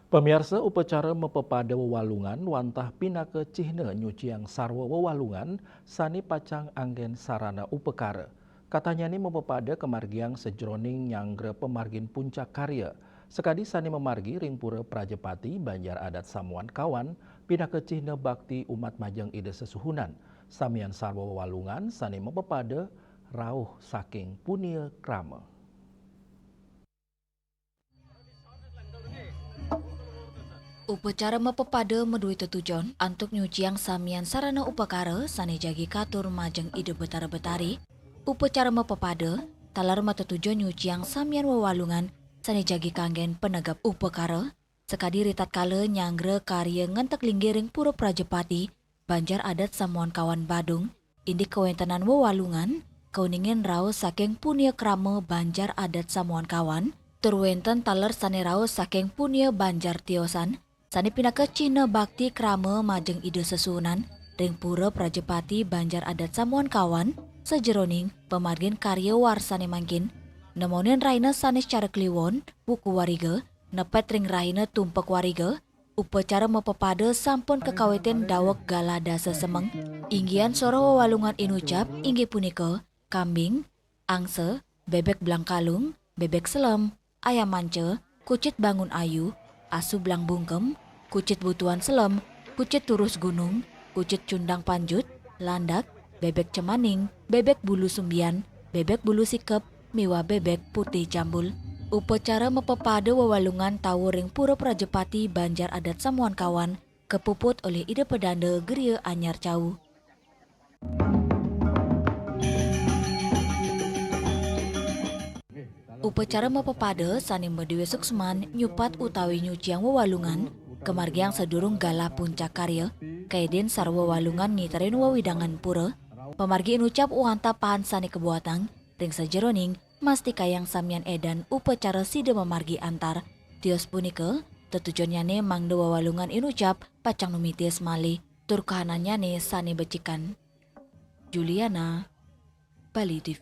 Pemirsa upacara mepepada wewalungan wantah pinaka cihne nyuciang sarwa wewalungan sani pacang anggen sarana upekara. Katanya ini mepepada kemargiang sejroning nyanggre pemargin puncak karya. Sekadi sani memargi ringpura Prajepati Banjar Adat Samuan Kawan pinaka cihne bakti umat majeng ide sesuhunan. Samian sarwa wewalungan sani mepepada rauh saking punia krama. Upacara mepepada medui tetujon antuk nyuciang samian sarana upakara sane jagi katur majeng ide betara-betari. Upacara mepepada talar matetujon nyuciang samian wewalungan sane jagi kanggen penegap upakara. Sekadi ritat kala nyangre karya ngentek linggiring pura Prajepati Banjar Adat Samuan Kawan Badung indi kewentanan wewalungan kauningin rao saking punia krama Banjar Adat Samuan Kawan turwenten taler sane rao saking punia Banjar Tiosan sani pinaka Cina bakti krama majeng ide sesunan ring pura Prajepati Banjar Adat Samuan Kawan sejeroning pemargin karya warsane mangkin nemonin raina sanes cara kliwon buku wariga nepet ring raina tumpek wariga upacara mepepada sampun kekaweten dawek galada sesemeng inggian soro wewalungan inucap inggih punika kambing, angse, bebek belang kalung, bebek selem, ayam mance, kucit bangun ayu, asu belang bungkem, kucit butuan selem, kucit turus gunung, kucit cundang panjut, landak, bebek cemaning, bebek bulu sumbian, bebek bulu sikep, miwa bebek putih cambul. Upacara mepepada wewalungan tawuring pura Prajepati Banjar Adat Samuan Kawan kepuput oleh ide pedanda Geria Anyar Cau. Upacara mepepada sani Medewi Suksman nyupat utawi nyuciang wewalungan kemargiang sedurung gala puncak karya kaiden sarwa wewalungan ngiterin wawidangan pura pemargi inucap uanta pahan sani kebuatan ring sejeroning masti kayang samian edan upacara sida memargi antar tios punika tetujonnyane mangde wewalungan inucap pacang numitis mali tur kahanannyane sani becikan. Juliana, Bali TV.